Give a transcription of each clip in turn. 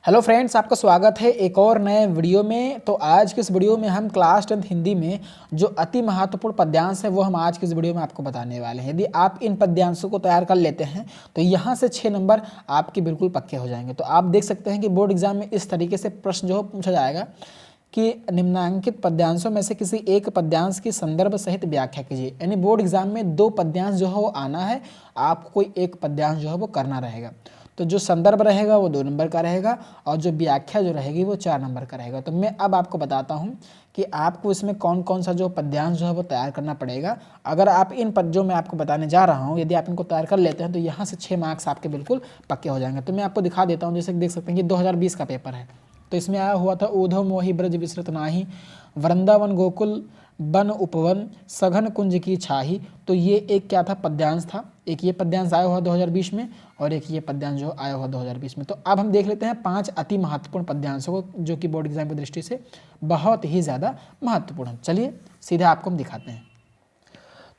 Hello friends, आपका स्वागत है एक और नए वीडियो में। तो आज के इस वीडियो में हम क्लास 10 हिंदी में जो अति महत्वपूर्ण पद्यांश है वो हम आज के इस वीडियो में आपको बताने वाले हैं। यदि आप इन पद्यांशों को तैयार कर लेते हैं तो यहाँ से 6 नंबर आपके बिल्कुल पक्के हो जाएंगे। तो आप देख सकते हैं कि बोर्ड एग्जाम में इस तरीके से प्रश्न जो पूछा जाएगा कि निम्नांकित पद्यांशों में से किसी एक पद्यांश की संदर्भ सहित व्याख्या कीजिए। यानी बोर्ड एग्जाम में 2 पद्यांश जो है वो आना है, आपको कोई एक पद्यांश जो है वो करना रहेगा। तो जो संदर्भ रहेगा वो 2 नंबर का रहेगा और जो व्याख्या जो रहेगी वो 4 नंबर का रहेगा। तो मैं अब आपको बताता हूँ कि आपको इसमें कौन कौन सा जो पद्यांश जो है वो तैयार करना पड़ेगा। अगर आप इन पद जो मैं आपको बताने जा रहा हूँ, यदि आप इनको तैयार कर लेते हैं तो यहाँ से 6 मार्क्स आपके बिल्कुल पक्के हो जाएंगे। तो मैं आपको दिखा देता हूँ। जैसे देख सकते हैं कि 2020 का पेपर है, तो इसमें आया हुआ था ऊधव मोहि ब्रज विसृत नाही, वृंदावन गोकुल बन उपवन सघन कुंज की छाही। तो ये एक क्या था, पद्यांश था। एक ये पद्यांश आया हुआ 2020 में और एक ये पद्यांश जो आया हुआ 2020 में। तो अब हम देख लेते हैं 5 अति महत्वपूर्ण पद्यांशों को जो कि बोर्ड एग्जाम की दृष्टि से बहुत ही ज़्यादा महत्वपूर्ण है। चलिए सीधे आपको हम दिखाते हैं।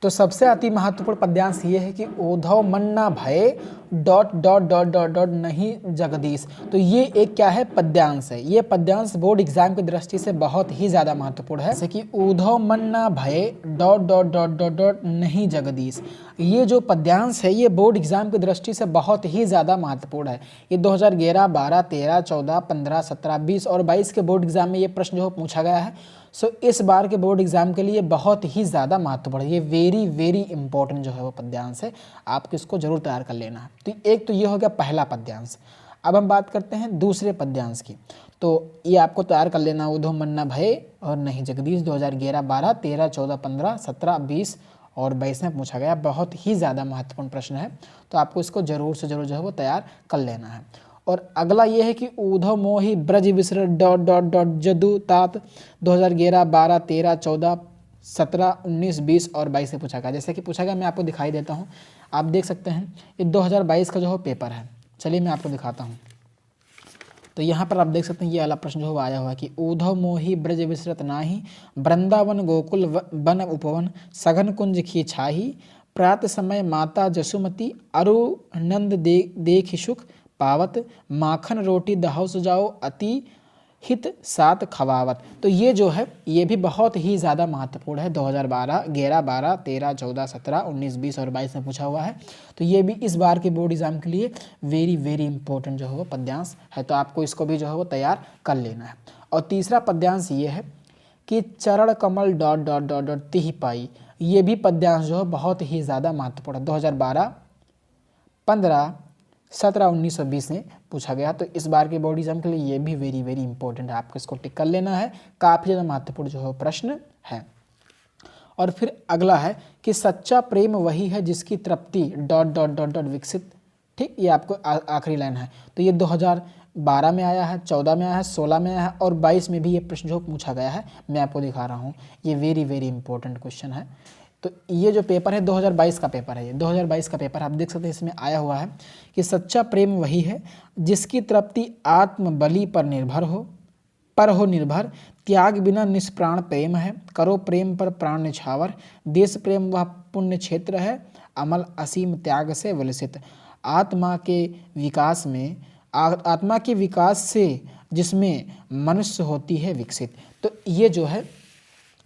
तो सबसे अति महत्वपूर्ण पद्यांश ये है कि ऊधव मन्ना भय dot dot dot dot dot नहीं जगदीश। तो ये एक क्या है, पद्यांश है। ये पद्यांश बोर्ड एग्जाम की दृष्टि से बहुत ही ज़्यादा महत्वपूर्ण है। जैसे कि ऊधव मन्ना भय dot dot dot dot dot नहीं जगदीश। ये जो पद्यांश है ये बोर्ड एग्जाम की दृष्टि से बहुत ही ज़्यादा महत्वपूर्ण है। ये 2011, 12, 13, 14, 15, 17, 20 और 22 के बोर्ड एग्जाम में ये प्रश्न जो पूछा गया है। सो इस बार के बोर्ड एग्जाम के लिए बहुत ही ज़्यादा महत्वपूर्ण है। ये वेरी वेरी इंपॉर्टेंट जो है वो पद्यांश है, आपको इसको जरूर तैयार कर लेना है। तो एक तो ये हो गया पहला पद्यांश। अब हम बात करते हैं दूसरे पद्यांश की। तो ये आपको तैयार कर लेना, ऊधव मन्ना भय और नहीं जगदीश 2011, 12, 13, 14, 15, 17, 20 और 22 में पूछा गया। बहुत ही ज़्यादा महत्वपूर्ण प्रश्न है, तो आपको इसको जरूर से जरूर जो है वो तैयार कर लेना है। और अगला ये है कि ऊधव मोहि ब्रज विसृत डॉट डॉट डॉट जदु तात 2011, 12, 13, 14, 17, 19, 20 और 22 से पूछा गया। जैसे कि पूछा गया, मैं आपको दिखाई देता हूँ। आप देख सकते हैं ये 2022 का जो है पेपर है। चलिए मैं आपको दिखाता हूँ। तो यहाँ पर आप देख सकते हैं ये वाला प्रश्न जो आया हुआ कि ऊधव मोहि ब्रज विसृत नाही, वृंदावन गोकुल बन उपवन सघन कुंज की छाही, प्रात समय माता जसुमती अरु नंद देख सुख पावत, माखन रोटी दहाव सजाओ अति हित सात खवावत। तो ये जो है ये भी बहुत ही ज़्यादा महत्वपूर्ण है। 2012, 11, 12, 13, 14, 17, 19, 20 और 22 में पूछा हुआ है। तो ये भी इस बार के बोर्ड एग्जाम के लिए वेरी वेरी इंपॉर्टेंट जो है वो पद्यांश है। तो आपको इसको भी जो है वो तैयार कर लेना है। और तीसरा पद्यांश ये है कि चरण कमल डॉट डॉट डॉट डॉट तिहि पाई। ये भी पद्यांश जो है बहुत ही ज़्यादा महत्वपूर्ण है। 2012, 15, 17, 19 और 20 में पूछा गया। तो इस बार के बोर्ड एग्जाम के लिए ये भी वेरी वेरी इंपॉर्टेंट है, आपको इसको टिक कर लेना है। काफ़ी ज़्यादा महत्वपूर्ण जो है प्रश्न है। और फिर अगला है कि सच्चा प्रेम वही है जिसकी तृप्ति डॉट डॉट डॉट डॉट विकसित। ठीक, ये आपको आखिरी लाइन है। तो ये 2012 में आया है, 14 में आया है, 16 में आया है और 22 में भी ये प्रश्न जो पूछा गया है, मैं आपको दिखा रहा हूँ। ये वेरी वेरी इंपॉर्टेंट क्वेश्चन है। तो ये जो पेपर है 2022 का पेपर है। ये 2022 का पेपर आप देख सकते हैं, इसमें आया हुआ है कि सच्चा प्रेम वही है जिसकी तृप्ति आत्म बलि पर निर्भर, त्याग बिना निष्प्राण प्रेम है, करो प्रेम पर प्राण निछावर, देश प्रेम वह पुण्य क्षेत्र है, अमल असीम त्याग से विलसित। आत्मा के विकास से जिसमें मनुष्य होती है विकसित। तो ये जो है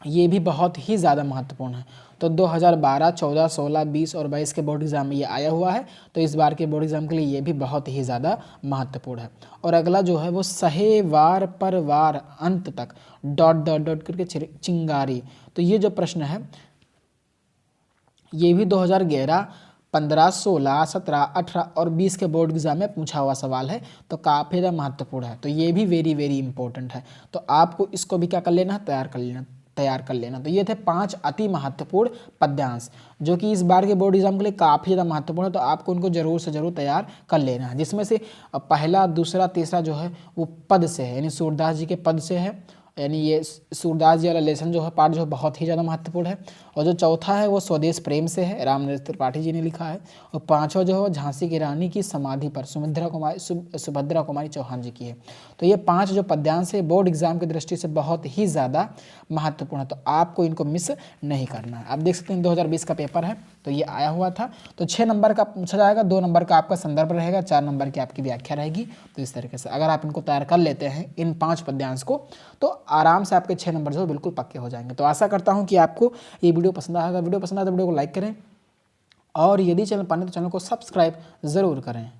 ये भी बहुत ही ज़्यादा महत्वपूर्ण है। तो 2012, 14, 16, 20 और 22 के बोर्ड एग्जाम में ये आया हुआ है। तो इस बार के बोर्ड एग्जाम के लिए ये भी बहुत ही ज़्यादा महत्वपूर्ण है। और अगला जो है वो सहे वार पर वार अंत तक डॉट डॉट डॉट करके चिंगारी। तो ये जो प्रश्न है ये भी 2011, 15, 16, 17, 18 और 20 के बोर्ड एग्जाम में पूछा हुआ सवाल है। तो काफ़ी ज़्यादा महत्वपूर्ण है। तो ये भी वेरी वेरी इंपॉर्टेंट है। तो आपको इसको भी क्या कर लेना है, तैयार कर लेना। तो ये थे 5 अति महत्वपूर्ण पद्यांश जो कि इस बार के बोर्ड एग्जाम के लिए काफ़ी ज़्यादा महत्वपूर्ण है। तो आपको उनको जरूर से जरूर तैयार कर लेना है, जिसमें से पहला, दूसरा, तीसरा जो है वो पद से है, यानी सूरदास जी के पद से है। यानी ये सूरदास जी वाला लेसन जो है पार्ट जो है बहुत ही ज़्यादा महत्वपूर्ण है। और जो चौथा है वो स्वदेश प्रेम से है, रामनरेश त्रिपाठी जी ने लिखा है। और 5वां जो है वो झांसी की रानी की समाधि पर सुभद्रा कुमारी चौहान जी की है। तो ये 5 जो पद्यांश है बोर्ड एग्जाम की दृष्टि से बहुत ही ज़्यादा महत्वपूर्ण है। तो आपको इनको मिस नहीं करना है। आप देख सकते हैं 2020 का पेपर है। तो ये आया हुआ था। तो 6 नंबर का पूछा जाएगा, 2 नंबर का आपका संदर्भ रहेगा, 4 नंबर की आपकी व्याख्या रहेगी। तो इस तरीके से अगर आप इनको तैयार कर लेते हैं इन 5 पद्यांश को, तो आराम से आपके 6 नंबर जो बिल्कुल पक्के हो जाएंगे। तो आशा करता हूँ कि आपको ये वीडियो पसंद आएगा। वीडियो पसंद आए तो वीडियो को लाइक करें, और यदि चैनल पर नए तो चैनल को सब्सक्राइब ज़रूर करें।